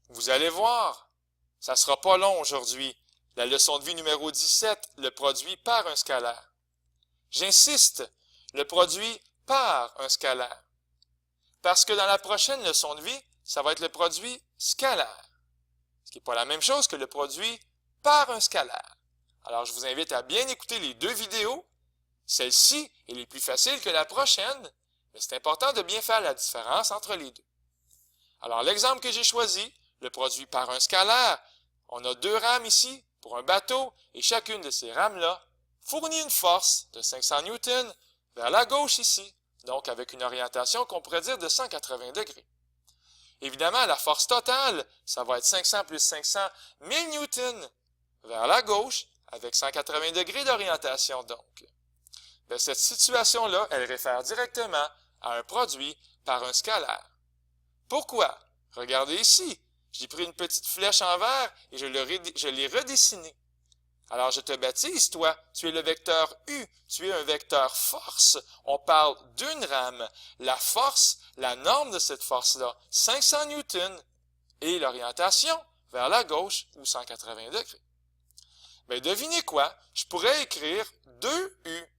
Vous allez voir, ça ne sera pas long aujourd'hui. La leçon de vie numéro 17, le produit par un scalaire. J'insiste, le produit par un scalaire. Parce que dans la prochaine leçon de vie, ça va être le produit scalaire. Ce qui n'est pas la même chose que le produit par un scalaire. Alors, je vous invite à bien écouter les deux vidéos. Celle-ci, elle est plus facile que la prochaine, mais c'est important de bien faire la différence entre les deux. Alors, l'exemple que j'ai choisi, le produit par un scalaire, on a deux rames ici pour un bateau et chacune de ces rames-là fournit une force de 500 newtons vers la gauche ici, donc avec une orientation qu'on pourrait dire de 180 degrés. Évidemment, la force totale, ça va être 500 plus 500, 1000 newtons vers la gauche avec 180 degrés d'orientation donc. Bien, cette situation-là, elle réfère directement à un produit par un scalaire. Pourquoi? Regardez ici, j'ai pris une petite flèche en vert et je l'ai redessinée. Alors je te baptise, toi, tu es le vecteur U, tu es un vecteur force. On parle d'une rame. La force, la norme de cette force-là, 500 newtons, et l'orientation vers la gauche ou 180 degrés. Bien, devinez quoi? Je pourrais écrire 2U.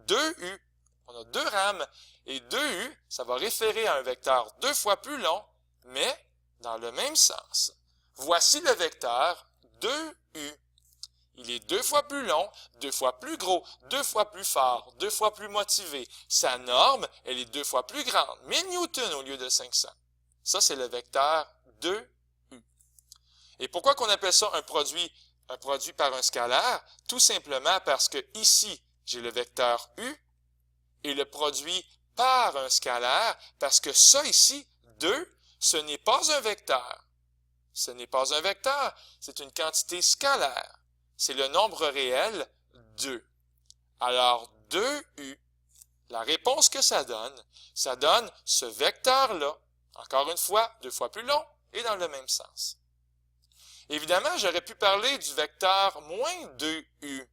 2U. On a deux rames. Et 2U, ça va référer à un vecteur deux fois plus long, mais dans le même sens. Voici le vecteur 2U. Il est deux fois plus long, deux fois plus gros, deux fois plus fort, deux fois plus motivé. Sa norme, elle est deux fois plus grande, 1000 newtons au lieu de 500. Ça, c'est le vecteur 2U. Et pourquoi qu'on appelle ça un produit par un scalaire? Tout simplement parce que ici, j'ai le vecteur U et le produit par un scalaire, parce que ça ici, 2, ce n'est pas un vecteur. Ce n'est pas un vecteur, c'est une quantité scalaire. C'est le nombre réel 2. Alors 2U, la réponse que ça donne ce vecteur-là, encore une fois, deux fois plus long et dans le même sens. Évidemment, j'aurais pu parler du vecteur moins 2U.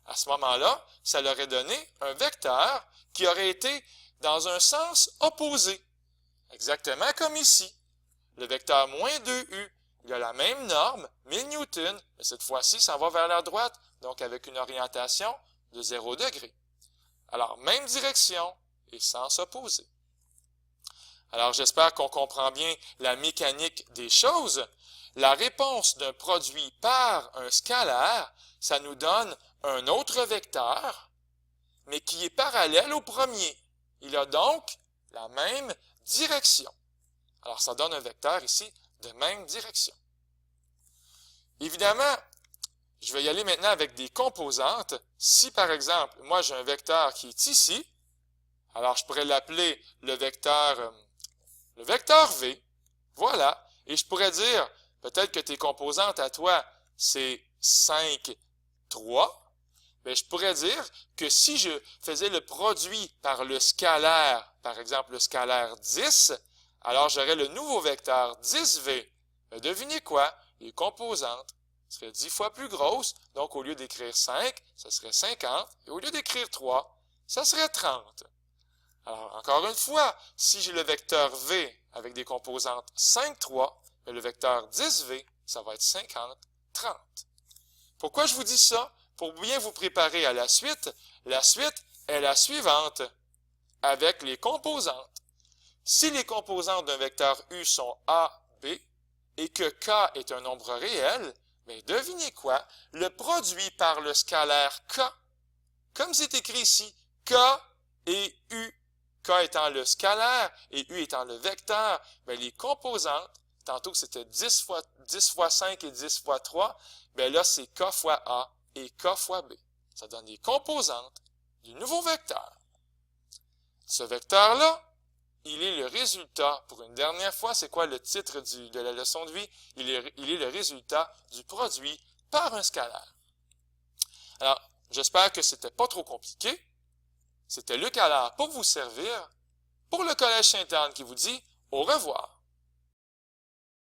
À ce moment-là, ça leur aurait donné un vecteur qui aurait été dans un sens opposé. Exactement comme ici. Le vecteur moins 2U, il a la même norme, 1000 newtons, mais cette fois-ci, ça va vers la droite, donc avec une orientation de 0 degré. Alors, même direction et sens opposé. Alors, j'espère qu'on comprend bien la mécanique des choses. La réponse d'un produit par un scalaire, ça nous donne un autre vecteur, mais qui est parallèle au premier. Il a donc la même direction. Alors, ça donne un vecteur ici de même direction. Évidemment, je vais y aller maintenant avec des composantes. Si, par exemple, moi, j'ai un vecteur qui est ici, alors je pourrais l'appeler le vecteur V. Voilà. Et je pourrais dire, peut-être que tes composantes à toi, c'est 5, 3. Bien, je pourrais dire que si je faisais le produit par le scalaire, par exemple le scalaire 10, alors j'aurais le nouveau vecteur 10V. Mais devinez quoi? Les composantes seraient 10 fois plus grosses, donc au lieu d'écrire 5, ça serait 50, et au lieu d'écrire 3, ça serait 30. Alors, encore une fois, si j'ai le vecteur V avec des composantes 5, 3, mais le vecteur 10V, ça va être 50, 30. Pourquoi je vous dis ça? Pour bien vous préparer à la suite est la suivante, avec les composantes. Si les composantes d'un vecteur U sont A, B, et que K est un nombre réel, mais devinez quoi? Le produit par le scalaire K, comme c'est écrit ici, K et U, K étant le scalaire et U étant le vecteur, bien les composantes, tantôt c'était 10 fois 5 et 10 fois 3, bien là c'est K fois A et K fois B. Ça donne les composantes du nouveau vecteur. Ce vecteur-là, il est le résultat, pour une dernière fois, c'est quoi le titre de la leçon de vie? Il est le résultat du produit par un scalaire. Alors, j'espère que c'était pas trop compliqué. C'était Luc Allard pour vous servir, pour le Collège Sainte-Anne qui vous dit au revoir.